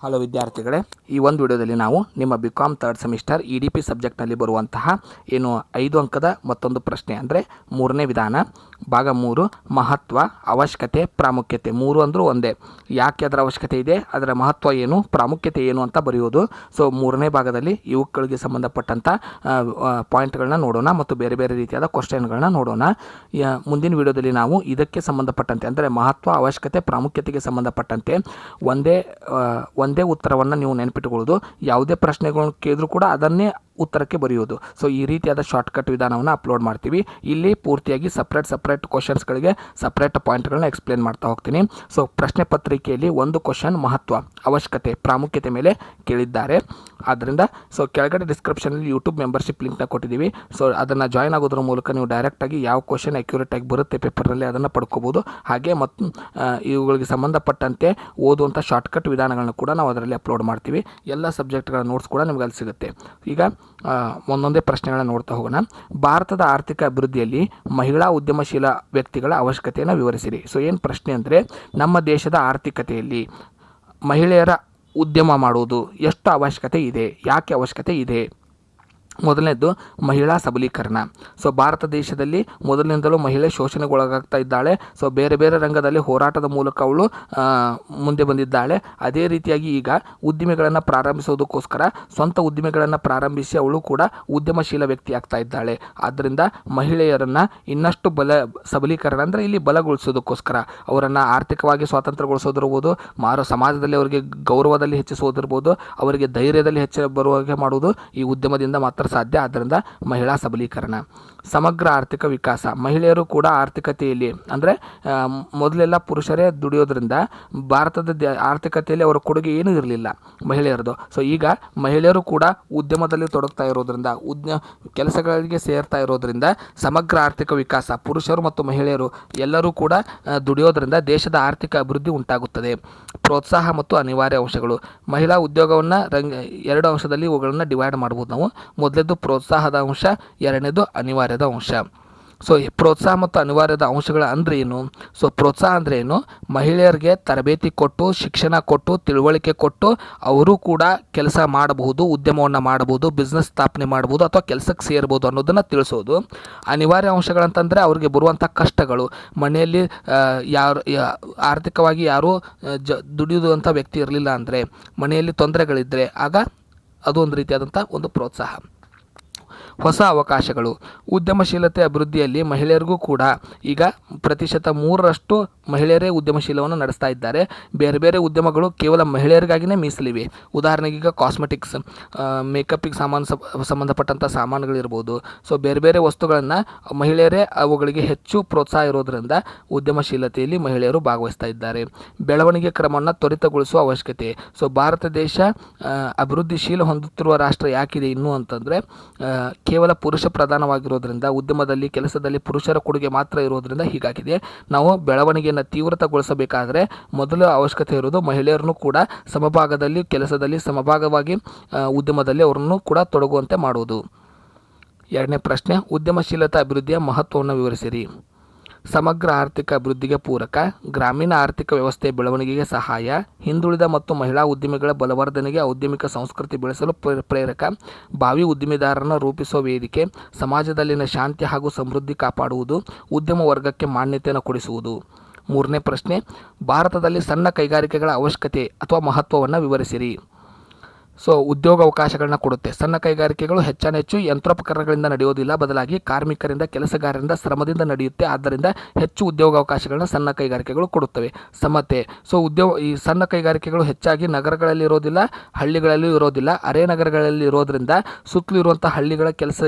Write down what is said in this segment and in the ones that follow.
Hello ವಿದ್ಯಾರ್ಥಿಗಳೇ, ಈ ಒಂದು ವಿಡಿಯೋದಲ್ಲಿ ನಾವು ನಿಮ್ಮ BCom ಥರ್ಡ್ ಸೆಮಿಸ್ಟರ್ EDP ಸಬ್ಜೆಕ್ಟ್ನಲ್ಲಿ ಬರುವಂತಹ 5 ಅಂಕದ ಮತ್ತೊಂದು ಪ್ರಶ್ನೆ ಅಂದರೆ ಮೂರನೇ ವಿಧಾನ ಭಾಗ 3 ಮಹತ್ವ, ಅವಶ್ಯಕತೆ, ಪ್ರಾಮುಖ್ಯತೆ 3 ಅಂದರೂ ಒಂದೇ. ಯಾಕೆ ಅದರ ಅವಶ್ಯಕತೆ ಇದೆ, ಅದರ ಮಹತ್ವ ಏನು, ಪ್ರಾಮುಖ್ಯತೆ ಏನು ಅಂತ ಬರೆಯೋದು. ಸೊ ಮೂರನೇ ಭಾಗದಲ್ಲಿ ಇವುಗಳಿಗೆ ಸಂಬಂಧಪಟ್ಟಂಥ ಪಾಯಿಂಟ್ಗಳನ್ನ ನೋಡೋಣ ಮತ್ತು ಬೇರೆ ಬೇರೆ ರೀತಿಯಾದ ಕ್ವಶನ್ಗಳನ್ನ ನೋಡೋಣ. ಮುಂದಿನ ವಿಡಿಯೋದಲ್ಲಿ ನಾವು ಇದಕ್ಕೆ ಸಂಬಂಧಪಟ್ಟಂತೆ ಅಂದರೆ ಮಹತ್ವ, ಅವಶ್ಯಕತೆ, ಪ್ರಾಮುಖ್ಯತೆಗೆ ಸಂಬಂಧಪಟ್ಟಂತೆ ಒಂದೇ ಉತ್ತರವನ್ನು ನೀವು ನೆನಪಿಟ್ಟುಕೊಳ್ಳೋದು. ಯಾವುದೇ ಪ್ರಶ್ನೆಗಳನ್ನು ಕೇಳಿದ್ರೂ ಕೂಡ ಅದನ್ನೇ ಉತ್ತರಕ್ಕೆ ಬರೆಯೋದು. ಸೊ ಈ ರೀತಿಯಾದ ಶಾರ್ಟ್ಕಟ್ ವಿಧಾನವನ್ನು ಅಪ್ಲೋಡ್ ಮಾಡ್ತೀವಿ. ಇಲ್ಲಿ ಪೂರ್ತಿಯಾಗಿ ಸಪ್ರೇಟ್ ಕ್ವಶನ್ಸ್ಗಳಿಗೆ ಸಪ್ರೇಟ್ ಪಾಯಿಂಟ್ಗಳನ್ನ ಎಕ್ಸ್ಪ್ಲೇನ್ ಮಾಡ್ತಾ ಹೋಗ್ತೀನಿ. ಸೊ ಪ್ರಶ್ನೆ ಪತ್ರಿಕೆಯಲ್ಲಿ ಒಂದು ಕ್ವಶನ್ ಮಹತ್ವ, ಅವಶ್ಯಕತೆ, ಪ್ರಾಮುಖ್ಯತೆ ಮೇಲೆ ಕೇಳಿದ್ದಾರೆ. ಆದ್ದರಿಂದ ಸೊ ಕೆಳಗಡೆ ಡಿಸ್ಕ್ರಿಪ್ಷನಲ್ಲಿ ಯೂಟ್ಯೂಬ್ ಮೆಂಬರ್ಶಿಪ್ ಲಿಂಕ್ನ ಕೊಟ್ಟಿದ್ದೀವಿ. ಸೊ ಅದನ್ನು ಜಾಯ್ನ್ ಆಗೋದ್ರ ಮೂಲಕ ನೀವು ಡೈರೆಕ್ಟಾಗಿ ಯಾವ ಕ್ವಶನ್ ಅಕ್ಯುರೇಟಾಗಿ ಬರುತ್ತೆ ಪೇಪರಲ್ಲಿ ಅದನ್ನು ಪಡ್ಕೋಬೋದು. ಹಾಗೆ ಮತ್ತು ಇವುಗಳಿಗೆ ಸಂಬಂಧಪಟ್ಟಂತೆ ಓದುವಂಥ ಶಾರ್ಟ್ಕಟ್ ವಿಧಾನಗಳನ್ನು ಕೂಡ ನಾವು ಅದರಲ್ಲಿ ಅಪ್ಲೋಡ್ ಮಾಡ್ತೀವಿ. ಎಲ್ಲ ಸಬ್ಜೆಕ್ಟ್ಗಳ ನೋಟ್ಸ್ ಕೂಡ ನಿಮ್ಗೆ ಅಲ್ಲಿ ಸಿಗುತ್ತೆ. ಈಗ ಒಂದೊಂದೇ ಪ್ರಶ್ನೆಗಳನ್ನ ನೋಡ್ತಾ ಹೋಗೋಣ. ಭಾರತದ ಆರ್ಥಿಕ ಅಭಿವೃದ್ಧಿಯಲ್ಲಿ ಮಹಿಳಾ ಉದ್ಯಮಶೀಲ ವ್ಯಕ್ತಿಗಳ ಅವಶ್ಯಕತೆಯನ್ನು ವಿವರಿಸಿರಿ. ಸೊ ಏನು ಪ್ರಶ್ನೆ ಅಂದರೆ, ನಮ್ಮ ದೇಶದ ಆರ್ಥಿಕತೆಯಲ್ಲಿ ಮಹಿಳೆಯರ ಉದ್ಯಮ ಮಾಡುವುದು ಎಷ್ಟು ಅವಶ್ಯಕತೆ ಇದೆ, ಯಾಕೆ ಅವಶ್ಯಕತೆ ಇದೆ? ಮೊದಲನೇದು ಮಹಿಳಾ ಸಬಲೀಕರಣ. ಸೊ ಭಾರತ ದೇಶದಲ್ಲಿ ಮೊದಲಿನಿಂದಲೂ ಮಹಿಳೆ ಶೋಷಣೆಗೊಳಗಾಗ್ತಾ ಇದ್ದಾಳೆ. ಸೊ ಬೇರೆ ಬೇರೆ ರಂಗದಲ್ಲಿ ಹೋರಾಟದ ಮೂಲಕ ಅವಳು ಮುಂದೆ ಬಂದಿದ್ದಾಳೆ. ಅದೇ ರೀತಿಯಾಗಿ ಈಗ ಉದ್ದಿಮೆಗಳನ್ನು ಪ್ರಾರಂಭಿಸೋದಕ್ಕೋಸ್ಕರ ಸ್ವಂತ ಉದ್ದಿಮೆಗಳನ್ನು ಪ್ರಾರಂಭಿಸಿ ಅವಳು ಕೂಡ ಉದ್ಯಮಶೀಲ ವ್ಯಕ್ತಿ ಆಗ್ತಾ ಇದ್ದಾಳೆ. ಆದ್ದರಿಂದ ಮಹಿಳೆಯರನ್ನು ಇನ್ನಷ್ಟು ಸಬಲೀಕರಣ ಅಂದರೆ ಇಲ್ಲಿ ಬಲಗೊಳಿಸೋದಕ್ಕೋಸ್ಕರ ಅವರನ್ನು ಆರ್ಥಿಕವಾಗಿ ಸ್ವಾತಂತ್ರ್ಯಗೊಳಿಸೋದಿರ್ಬೋದು, ಸಮಾಜದಲ್ಲಿ ಅವರಿಗೆ ಗೌರವದಲ್ಲಿ ಹೆಚ್ಚಿಸೋದಿರ್ಬೋದು, ಅವರಿಗೆ ಧೈರ್ಯದಲ್ಲಿ ಹೆಚ್ಚು ಬರುವಾಗೆ ಮಾಡುವುದು ಈ ಉದ್ಯಮದಿಂದ ಮಾತ್ರ ಸಾಧ್ಯ. ಆದ್ದರಿಂದ ಮಹಿಳಾ ಸಬಲೀಕರಣ. ಸಮಗ್ರ ಆರ್ಥಿಕ ವಿಕಾಸ. ಮಹಿಳೆಯರು ಕೂಡ ಆರ್ಥಿಕತೆಯಲ್ಲಿ ಅಂದರೆ ಮೊದಲೆಲ್ಲ ಪುರುಷರೇ ದುಡಿಯೋದ್ರಿಂದ ಭಾರತದ ಆರ್ಥಿಕತೆಯಲ್ಲಿ ಅವರ ಕೊಡುಗೆ ಏನೂ ಇರಲಿಲ್ಲ ಮಹಿಳೆಯರದು. ಸೊ ಈಗ ಮಹಿಳೆಯರು ಕೂಡ ಉದ್ಯಮದಲ್ಲಿ ತೊಡಗ್ತಾ ಇರೋದ್ರಿಂದ ಕೆಲಸಗಳಿಗೆ ಸೇರ್ತಾ ಇರೋದ್ರಿಂದ ಸಮಗ್ರ ಆರ್ಥಿಕ ವಿಕಾಸ, ಪುರುಷರು ಮತ್ತು ಮಹಿಳೆಯರು ಎಲ್ಲರೂ ಕೂಡ ದುಡಿಯೋದ್ರಿಂದ ದೇಶದ ಆರ್ಥಿಕ ಅಭಿವೃದ್ಧಿ ಉಂಟಾಗುತ್ತದೆ. ಪ್ರೋತ್ಸಾಹ ಮತ್ತು ಅನಿವಾರ್ಯ ಅಂಶಗಳು. ಮಹಿಳಾ ಉದ್ಯೋಗವನ್ನು 2 ಅಂಶದಲ್ಲಿ ಇವುಗಳನ್ನು ಡಿವೈಡ್ ಮಾಡ್ಬೋದು ನಾವು. ಮೊದಲೇದು ಪ್ರೋತ್ಸಾಹದ ಅಂಶ, ಎರಡನೇದು ಅನಿವಾರ್ಯದ ಅಂಶ. ಸೊ ಪ್ರೋತ್ಸಾಹ ಮತ್ತು ಅನಿವಾರ್ಯದ ಅಂಶಗಳ ಅಂದರೆ ಏನು? ಸೊ ಪ್ರೋತ್ಸಾಹ ಅಂದರೆ ಏನು? ಮಹಿಳೆಯರಿಗೆ ತರಬೇತಿ ಕೊಟ್ಟು, ಶಿಕ್ಷಣ ಕೊಟ್ಟು, ತಿಳುವಳಿಕೆ ಕೊಟ್ಟು ಅವರು ಕೂಡ ಕೆಲಸ ಮಾಡಬಹುದು, ಉದ್ಯಮವನ್ನು ಮಾಡಬಹುದು, ಬಿಸ್ನೆಸ್ ಸ್ಥಾಪನೆ ಮಾಡ್ಬೋದು ಅಥವಾ ಕೆಲಸಕ್ಕೆ ಸೇರ್ಬೋದು ಅನ್ನೋದನ್ನು ತಿಳಿಸೋದು. ಅನಿವಾರ್ಯ ಅಂಶಗಳಂತಂದರೆ ಅವ್ರಿಗೆ ಬರುವಂಥ ಕಷ್ಟಗಳು, ಮನೆಯಲ್ಲಿ ಆರ್ಥಿಕವಾಗಿ ಯಾರೂ ದುಡಿಯೋದು ಅಂತ ವ್ಯಕ್ತಿ ಇರಲಿಲ್ಲ ಅಂದರೆ, ಮನೆಯಲ್ಲಿ ತೊಂದರೆಗಳಿದ್ದರೆ ಆಗ ಅದು ಒಂದು ರೀತಿಯಾದಂಥ ಒಂದು ಪ್ರೋತ್ಸಾಹ. ಹೊಸ ಅವಕಾಶಗಳು. ಉದ್ಯಮಶೀಲತೆ ಅಭಿವೃದ್ಧಿಯಲ್ಲಿ ಮಹಿಳೆಯರಿಗೂ ಕೂಡ ಈಗ 3% ಮಹಿಳೆಯರೇ ಉದ್ಯಮಶೀಲವನ್ನು ನಡೆಸ್ತಾ ಇದ್ದಾರೆ. ಬೇರೆ ಬೇರೆ ಉದ್ಯಮಗಳು ಕೇವಲ ಮಹಿಳೆಯರಿಗಾಗಿಯೇ ಮೀಸಲಿವೆ. ಉದಾಹರಣೆಗೆ ಈಗ ಕಾಸ್ಮೆಟಿಕ್ಸ್, ಮೇಕಪ್ಪಿಗೆ ಸಂಬಂಧಪಟ್ಟಂಥ ಸಾಮಾನುಗಳಿರ್ಬೋದು. ಸೊ ಬೇರೆ ಬೇರೆ ವಸ್ತುಗಳನ್ನು ಮಹಿಳೆಯರೇ ಅವುಗಳಿಗೆ ಹೆಚ್ಚು ಪ್ರೋತ್ಸಾಹ ಇರೋದರಿಂದ ಉದ್ಯಮಶೀಲತೆಯಲ್ಲಿ ಮಹಿಳೆಯರು ಭಾಗವಹಿಸ್ತಾ ಇದ್ದಾರೆ. ಬೆಳವಣಿಗೆ ಕ್ರಮವನ್ನು ತ್ವರಿತಗೊಳಿಸುವ ಅವಶ್ಯಕತೆ. ಸೊ ಭಾರತ ದೇಶ ಅಭಿವೃದ್ಧಿಶೀಲ ಹೊಂದುತ್ತಿರುವ ರಾಷ್ಟ್ರ ಯಾಕಿದೆ ಇನ್ನೂ ಅಂತಂದರೆ, ಕೇವಲ ಪುರುಷ ಪ್ರಧಾನವಾಗಿರೋದ್ರಿಂದ, ಉದ್ಯಮದಲ್ಲಿ ಕೆಲಸದಲ್ಲಿ ಪುರುಷರ ಕೊಡುಗೆ ಮಾತ್ರ ಇರೋದ್ರಿಂದ ಹೀಗಾಗಿದೆ. ನಾವು ಬೆಳವಣಿಗೆಯನ್ನು ತೀವ್ರತೆಗೊಳಿಸಬೇಕಾದರೆ ಮೊದಲು ಅವಶ್ಯಕತೆ ಇರೋದು ಮಹಿಳೆಯರನ್ನು ಕೂಡ ಸಮಭಾಗದಲ್ಲಿ ಕೆಲಸದಲ್ಲಿ, ಸಮಭಾಗವಾಗಿ ಉದ್ಯಮದಲ್ಲಿ ಅವರನ್ನು ಕೂಡ ತೊಡಗುವಂತೆ ಮಾಡುವುದು. ಎರಡನೇ ಪ್ರಶ್ನೆ, ಉದ್ಯಮಶೀಲತಾ ಅಭಿವೃದ್ಧಿಯ ಮಹತ್ವವನ್ನು ವಿವರಿಸಿರಿ. ಸಮಗ್ರ ಆರ್ಥಿಕ ಅಭಿವೃದ್ಧಿಗೆ ಪೂರಕ, ಗ್ರಾಮೀಣ ಆರ್ಥಿಕ ವ್ಯವಸ್ಥೆಯ ಬೆಳವಣಿಗೆಗೆ ಸಹಾಯ, ಹಿಂದುಳಿದ ಮತ್ತು ಮಹಿಳಾ ಉದ್ಯಮಿಗಳ ಬಲವರ್ಧನೆಗೆ ಔದ್ಯಮಿಕ ಸಂಸ್ಕೃತಿ ಬೆಳೆಸಲು ಪ್ರೇರಕ, ಭಾವಿ ಉದ್ದಿಮೆದಾರರನ್ನು ರೂಪಿಸುವ ವೇದಿಕೆ, ಸಮಾಜದಲ್ಲಿನ ಶಾಂತಿ ಹಾಗೂ ಸಮೃದ್ಧಿ ಕಾಪಾಡುವುದು, ಉದ್ಯಮ ವರ್ಗಕ್ಕೆ ಮಾನ್ಯತೆಯನ್ನು ಕೊಡಿಸುವುದು. ಮೂರನೇ ಪ್ರಶ್ನೆ, ಭಾರತದಲ್ಲಿ ಸಣ್ಣ ಕೈಗಾರಿಕೆಗಳ ಅವಶ್ಯಕತೆ ಅಥವಾ ಮಹತ್ವವನ್ನು ವಿವರಿಸಿರಿ. ಸೊ ಉದ್ಯೋಗಾವಕಾಶಗಳನ್ನ ಕೊಡುತ್ತೆ. ಸಣ್ಣ ಕೈಗಾರಿಕೆಗಳು ಹೆಚ್ಚು ಯಂತ್ರೋಪಕರಣಗಳಿಂದ ನಡೆಯೋದಿಲ್ಲ, ಬದಲಾಗಿ ಕಾರ್ಮಿಕರಿಂದ, ಕೆಲಸಗಾರರಿಂದ, ಶ್ರಮದಿಂದ ನಡೆಯುತ್ತೆ. ಆದ್ದರಿಂದ ಹೆಚ್ಚು ಉದ್ಯೋಗಾವಕಾಶಗಳನ್ನ ಸಣ್ಣ ಕೈಗಾರಿಕೆಗಳು ಕೊಡುತ್ತವೆ. ಸಮತೆ. ಸೊ ಈ ಸಣ್ಣ ಕೈಗಾರಿಕೆಗಳು ಹೆಚ್ಚಾಗಿ ನಗರಗಳಲ್ಲಿ ಇರೋದಿಲ್ಲ, ಹಳ್ಳಿಗಳಲ್ಲಿ ಇರೋದಿಲ್ಲ. ಅರೆ ನಗರಗಳಲ್ಲಿ ಇರೋದ್ರಿಂದ ಸುತ್ತಲೂ ಇರುವಂಥ ಹಳ್ಳಿಗಳ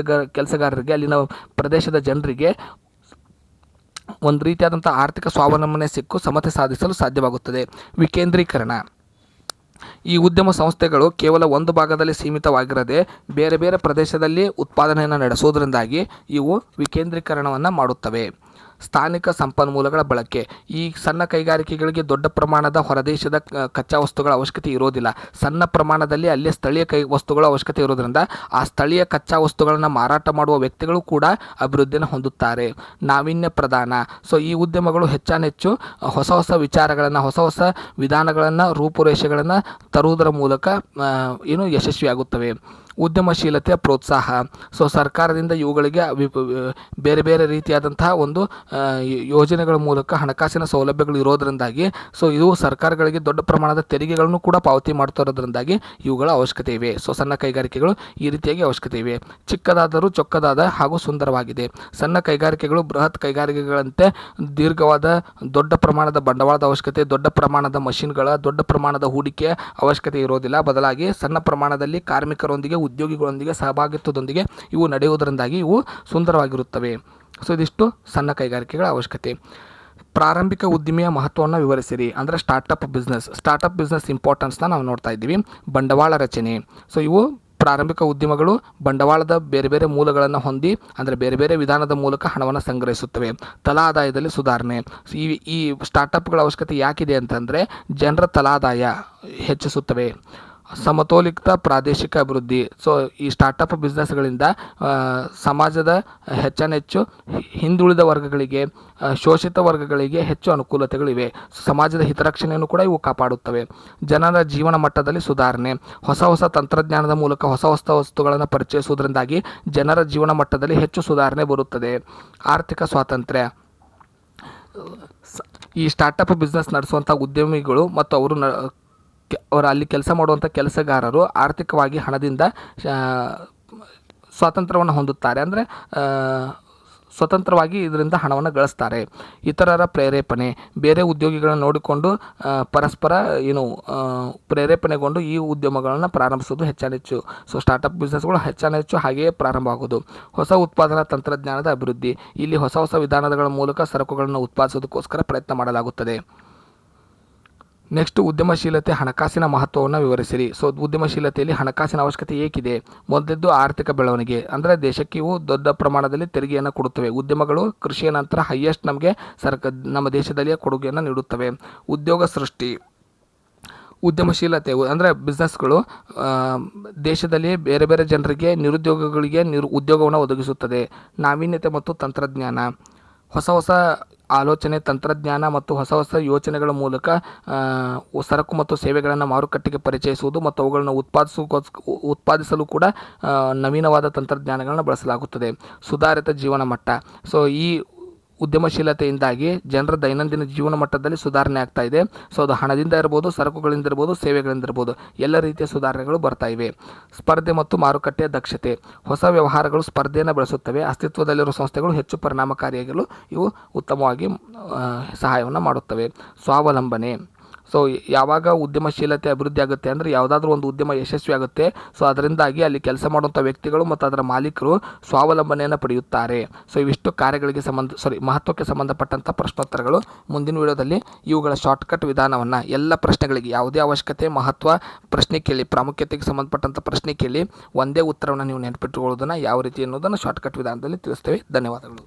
ಕೆಲಸಗಾರರಿಗೆ, ಅಲ್ಲಿನ ಪ್ರದೇಶದ ಜನರಿಗೆ ಒಂದು ರೀತಿಯಾದಂಥ ಆರ್ಥಿಕ ಸ್ವಾವಲಂಬನೆ ಸಿಕ್ಕು ಸಮತೆ ಸಾಧಿಸಲು ಸಾಧ್ಯವಾಗುತ್ತದೆ. ವಿಕೇಂದ್ರೀಕರಣ. ಈ ಉದ್ಯಮ ಸಂಸ್ಥೆಗಳು ಕೇವಲ ಒಂದು ಭಾಗದಲ್ಲಿ ಸೀಮಿತವಾಗಿರದೆ ಬೇರೆ ಬೇರೆ ಪ್ರದೇಶದಲ್ಲಿ ಉತ್ಪಾದನೆಯನ್ನು ನಡೆಸೋದ್ರಿಂದಾಗಿ ಇವು ವಿಕೇಂದ್ರೀಕರಣವನ್ನು ಮಾಡುತ್ತವೆ. ಸ್ಥಾನಿಕ ಸಂಪನ್ಮೂಲಗಳ ಬಳಕೆ. ಈ ಸಣ್ಣ ಕೈಗಾರಿಕೆಗಳಿಗೆ ದೊಡ್ಡ ಪ್ರಮಾಣದ ಹೊರದೇಶದ ಕಚ್ಚಾ ವಸ್ತುಗಳ ಅವಶ್ಯಕತೆ ಇರೋದಿಲ್ಲ. ಸಣ್ಣ ಪ್ರಮಾಣದಲ್ಲಿ ಅಲ್ಲೇ ಸ್ಥಳೀಯ ವಸ್ತುಗಳ ಅವಶ್ಯಕತೆ ಇರೋದ್ರಿಂದ ಆ ಸ್ಥಳೀಯ ಕಚ್ಚಾ ವಸ್ತುಗಳನ್ನು ಮಾರಾಟ ಮಾಡುವ ವ್ಯಕ್ತಿಗಳು ಕೂಡ ಅಭಿವೃದ್ಧಿಯನ್ನು ಹೊಂದುತ್ತಾರೆ. ನಾವೀನ್ಯ ಪ್ರಧಾನ. ಸೊ ಈ ಉದ್ಯಮಗಳು ಹೆಚ್ಚಾನೆಚ್ಚು ಹೊಸ ಹೊಸ ವಿಚಾರಗಳನ್ನು, ಹೊಸ ಹೊಸ ವಿಧಾನಗಳನ್ನು, ರೂಪುರೇಷೆಗಳನ್ನು ತರುವುದರ ಮೂಲಕ ಯಶಸ್ವಿಯಾಗುತ್ತವೆ. ಉದ್ಯಮಶೀಲತೆಯ ಪ್ರೋತ್ಸಾಹ. ಸೊ ಸರ್ಕಾರದಿಂದ ಇವುಗಳಿಗೆ ಬೇರೆ ಬೇರೆ ರೀತಿಯಾದಂತಹ ಒಂದು ಯೋಜನೆಗಳ ಮೂಲಕ ಹಣಕಾಸಿನ ಸೌಲಭ್ಯಗಳು ಇರೋದರಿಂದಾಗಿ ಸೊ ಇವು ಸರ್ಕಾರಗಳಿಗೆ ದೊಡ್ಡ ಪ್ರಮಾಣದ ತೆರಿಗೆಗಳನ್ನು ಕೂಡ ಪಾವತಿ ಮಾಡ್ತಾ ಇರೋದ್ರಿಂದಾಗಿ ಇವುಗಳ ಅವಶ್ಯಕತೆ ಇವೆ. ಸೊ ಸಣ್ಣ ಕೈಗಾರಿಕೆಗಳು ಈ ರೀತಿಯಾಗಿ ಅವಶ್ಯಕತೆ ಇವೆ. ಚಿಕ್ಕದಾದರೂ ಚೊಕ್ಕದಾದ ಹಾಗೂ ಸುಂದರವಾಗಿದೆ. ಸಣ್ಣ ಕೈಗಾರಿಕೆಗಳು ಬೃಹತ್ ಕೈಗಾರಿಕೆಗಳಂತೆ ದೀರ್ಘವಾದ ದೊಡ್ಡ ಪ್ರಮಾಣದ ಬಂಡವಾಳದ ಅವಶ್ಯಕತೆ, ದೊಡ್ಡ ಪ್ರಮಾಣದ ಮಷಿನ್ಗಳ, ದೊಡ್ಡ ಪ್ರಮಾಣದ ಹೂಡಿಕೆಯ ಅವಶ್ಯಕತೆ ಇರೋದಿಲ್ಲ. ಬದಲಾಗಿ ಸಣ್ಣ ಪ್ರಮಾಣದಲ್ಲಿ ಕಾರ್ಮಿಕರೊಂದಿಗೆ, ಉದ್ಯೋಗಿಗಳೊಂದಿಗೆ ಸಹಭಾಗಿತ್ವದೊಂದಿಗೆ ಇವು ನಡೆಯುವುದರಿಂದಾಗಿ ಇವು ಸುಂದರವಾಗಿರುತ್ತವೆ. ಸೊ ಇದಿಷ್ಟು ಸಣ್ಣ ಕೈಗಾರಿಕೆಗಳ ಅವಶ್ಯಕತೆ. ಪ್ರಾರಂಭಿಕ ಉದ್ದಿಮೆಯ ಮಹತ್ವವನ್ನು ವಿವರಿಸಿರಿ. ಅಂದರೆ ಸ್ಟಾರ್ಟಪ್ ಬಿಸ್ನೆಸ್ ಇಂಪಾರ್ಟೆನ್ಸ್ನ ನಾವು ನೋಡ್ತಾ ಇದ್ದೀವಿ. ಬಂಡವಾಳ ರಚನೆ. ಸೊ ಇವು ಪ್ರಾರಂಭಿಕ ಉದ್ಯಮಗಳು ಬಂಡವಾಳದ ಬೇರೆ ಬೇರೆ ಮೂಲಗಳನ್ನು ಹೊಂದಿ, ಅಂದರೆ ಬೇರೆ ಬೇರೆ ವಿಧಾನದ ಮೂಲಕ ಹಣವನ್ನು ಸಂಗ್ರಹಿಸುತ್ತವೆ. ತಲಾದಾಯದಲ್ಲಿ ಸುಧಾರಣೆ. ಈ ಸ್ಟಾರ್ಟಪ್ಗಳ ಅವಶ್ಯಕತೆ ಯಾಕಿದೆ ಅಂತಂದರೆ ಜನರ ತಲಾದಾಯ ಹೆಚ್ಚಿಸುತ್ತವೆ. ಸಮತೋಲಿತ ಪ್ರಾದೇಶಿಕ ಅಭಿವೃದ್ಧಿ. ಸೊ ಈ ಸ್ಟಾರ್ಟಪ್ ಬಿಸ್ನೆಸ್ಗಳಿಂದ ಸಮಾಜದ ಹೆಚ್ಚಾನೆಚ್ಚು ಹಿಂದುಳಿದ ವರ್ಗಗಳಿಗೆ, ಶೋಷಿತ ವರ್ಗಗಳಿಗೆ ಹೆಚ್ಚು ಅನುಕೂಲತೆಗಳಿವೆ. ಸಮಾಜದ ಹಿತರಕ್ಷಣೆಯನ್ನು ಕೂಡ ಇವು ಕಾಪಾಡುತ್ತವೆ. ಜನರ ಜೀವನ ಮಟ್ಟದಲ್ಲಿ ಸುಧಾರಣೆ. ಹೊಸ ಹೊಸ ತಂತ್ರಜ್ಞಾನದ ಮೂಲಕ ಹೊಸ ಹೊಸ ವಸ್ತುಗಳನ್ನು ಪರಿಚಯಿಸುವುದರಿಂದಾಗಿ ಜನರ ಜೀವನ ಮಟ್ಟದಲ್ಲಿ ಹೆಚ್ಚು ಸುಧಾರಣೆ ಬರುತ್ತದೆ. ಆರ್ಥಿಕ ಸ್ವಾತಂತ್ರ್ಯ. ಈ ಸ್ಟಾರ್ಟಪ್ ಬಿಸ್ನೆಸ್ ನಡೆಸುವಂಥ ಉದ್ಯಮಿಗಳು ಮತ್ತು ಅವರು ಅಲ್ಲಿ ಕೆಲಸ ಮಾಡುವಂಥ ಕೆಲಸಗಾರರು ಆರ್ಥಿಕವಾಗಿ ಹಣದಿಂದ ಸ್ವಾತಂತ್ರ್ಯವನ್ನು ಹೊಂದುತ್ತಾರೆ. ಅಂದರೆ ಸ್ವತಂತ್ರವಾಗಿ ಇದರಿಂದ ಹಣವನ್ನು ಗಳಿಸ್ತಾರೆ. ಇತರರ ಪ್ರೇರೇಪಣೆ. ಬೇರೆ ಉದ್ಯೋಗಿಗಳನ್ನು ನೋಡಿಕೊಂಡು ಪರಸ್ಪರ ಪ್ರೇರೇಪಣೆಗೊಂಡು ಈ ಉದ್ಯಮಗಳನ್ನು ಪ್ರಾರಂಭಿಸೋದು ಹೆಚ್ಚಾನೆಚ್ಚು. ಸೊ ಸ್ಟಾರ್ಟಪ್ ಬಿಸ್ನೆಸ್ಗಳು ಹೆಚ್ಚಾನೆಚ್ಚು ಹಾಗೆಯೇ ಪ್ರಾರಂಭ ಆಗೋದು. ಹೊಸ ಉತ್ಪಾದನಾ ತಂತ್ರಜ್ಞಾನದ ಅಭಿವೃದ್ಧಿ. ಇಲ್ಲಿ ಹೊಸ ಹೊಸ ವಿಧಾನಗಳ ಮೂಲಕ ಸರಕುಗಳನ್ನು ಉತ್ಪಾದಿಸೋದಕ್ಕೋಸ್ಕರ ಪ್ರಯತ್ನ ಮಾಡಲಾಗುತ್ತದೆ. ನೆಕ್ಸ್ಟ್ ಉದ್ಯಮಶೀಲತೆ ಹಣಕಾಸಿನ ಮಹತ್ವವನ್ನು ವಿವರಿಸಿರಿ. ಸೊ ಉದ್ಯಮಶೀಲತೆಯಲ್ಲಿ ಹಣಕಾಸಿನ ಅವಶ್ಯಕತೆ ಏಕಿದೆ? ಮೊದಲದ್ದು ಆರ್ಥಿಕ ಬೆಳವಣಿಗೆ. ಅಂದರೆ ದೇಶಕ್ಕೆ ಇವು ದೊಡ್ಡ ಪ್ರಮಾಣದಲ್ಲಿ ತೆರಿಗೆಯನ್ನು ಕೊಡುತ್ತವೆ. ಉದ್ಯಮಗಳು ಕೃಷಿಯ ನಂತರ ಹೈಯೆಸ್ಟ್ ನಮಗೆ ನಮ್ಮ ದೇಶದಲ್ಲಿಯೇ ಕೊಡುಗೆಯನ್ನು ನೀಡುತ್ತವೆ. ಉದ್ಯೋಗ ಸೃಷ್ಟಿ. ಉದ್ಯಮಶೀಲತೆ ಅಂದರೆ ಬಿಸ್ನೆಸ್ಗಳು ದೇಶದಲ್ಲಿ ಬೇರೆ ಬೇರೆ ಜನರಿಗೆ, ನಿರುದ್ಯೋಗಿಗಳಿಗೆ ಉದ್ಯೋಗವನ್ನು ಒದಗಿಸುತ್ತದೆ. ನಾವೀನ್ಯತೆ ಮತ್ತು ತಂತ್ರಜ್ಞಾನ. ಹೊಸ ಹೊಸ ಆಲೋಚನೆ, ತಂತ್ರಜ್ಞಾನ ಮತ್ತು ಹೊಸ ಹೊಸ ಯೋಚನೆಗಳ ಮೂಲಕ ಸರಕು ಮತ್ತು ಸೇವೆಗಳನ್ನು ಮಾರುಕಟ್ಟೆಗೆ ಪರಿಚಯಿಸುವುದು ಮತ್ತು ಅವುಗಳನ್ನು ಉತ್ಪಾದಿಸಲು ಕೂಡ ನವೀನವಾದ ತಂತ್ರಜ್ಞಾನಗಳನ್ನು ಬಳಸಲಾಗುತ್ತದೆ. ಸುಧಾರಿತ ಜೀವನ ಮಟ್ಟ. ಸೊ ಈ ಉದ್ಯಮಶೀಲತೆಯಿಂದಾಗಿ ಜನರ ದೈನಂದಿನ ಜೀವನ ಮಟ್ಟದಲ್ಲಿ ಸುಧಾರಣೆ ಆಗ್ತಾ ಇದೆ. ಸೊ ಅದು ಹಣದಿಂದ ಇರ್ಬೋದು, ಸರಕುಗಳಿಂದ ಇರ್ಬೋದು, ಸೇವೆಗಳಿಂದ ಇರ್ಬೋದು, ಎಲ್ಲ ರೀತಿಯ ಸುಧಾರಣೆಗಳು ಬರ್ತಾ ಇವೆ. ಸ್ಪರ್ಧೆ ಮತ್ತು ಮಾರುಕಟ್ಟೆಯ ದಕ್ಷತೆ. ಹೊಸ ವ್ಯವಹಾರಗಳು ಸ್ಪರ್ಧೆಯನ್ನು ಬೆಳೆಸುತ್ತವೆ. ಅಸ್ತಿತ್ವದಲ್ಲಿರುವ ಸಂಸ್ಥೆಗಳು ಹೆಚ್ಚು ಪರಿಣಾಮಕಾರಿಯಾಗಲು ಇವು ಉತ್ತಮವಾಗಿ ಸಹಾಯವನ್ನು ಮಾಡುತ್ತವೆ. ಸ್ವಾವಲಂಬನೆ. ಸೊ ಯಾವಾಗ ಉದ್ಯಮಶೀಲತೆ ಅಭಿವೃದ್ಧಿ ಆಗುತ್ತೆ ಅಂದರೆ ಯಾವುದಾದ್ರೂ ಒಂದು ಉದ್ಯಮ ಯಶಸ್ವಿ ಆಗುತ್ತೆ. ಸೊ ಅದರಿಂದಾಗಿ ಅಲ್ಲಿ ಕೆಲಸ ಮಾಡುವಂಥ ವ್ಯಕ್ತಿಗಳು ಮತ್ತು ಅದರ ಮಾಲೀಕರು ಸ್ವಾವಲಂಬನೆಯನ್ನು ಪಡೆಯುತ್ತಾರೆ. ಸೊ ಇವಿಷ್ಟು ಕಾರ್ಯಗಳಿಗೆ ಮಹತ್ವಕ್ಕೆ ಸಂಬಂಧಪಟ್ಟಂಥ ಪ್ರಶ್ನೋತ್ತರಗಳು. ಮುಂದಿನ ವಿಡಿಯೋದಲ್ಲಿ ಇವುಗಳ ಶಾರ್ಟ್ಕಟ್ ವಿಧಾನವನ್ನು, ಎಲ್ಲ ಪ್ರಶ್ನೆಗಳಿಗೆ ಯಾವುದೇ ಅವಶ್ಯಕತೆ, ಮಹತ್ವ, ಪ್ರಶ್ನೆ ಕೇಳಿ, ಪ್ರಾಮುಖ್ಯತೆಗೆ ಸಂಬಂಧಪಟ್ಟಂಥ ಪ್ರಶ್ನೆ ಕೇಳಿ ಒಂದೇ ಉತ್ತರವನ್ನು ನೀವು ನೆನಪಿಟ್ಟುಕೊಳ್ಳೋದನ್ನು ಯಾವ ರೀತಿ ಅನ್ನೋದನ್ನು ಶಾರ್ಟ್ಕಟ್ ವಿಧಾನದಲ್ಲಿ ತಿಳಿಸ್ತೇವೆ. ಧನ್ಯವಾದಗಳು.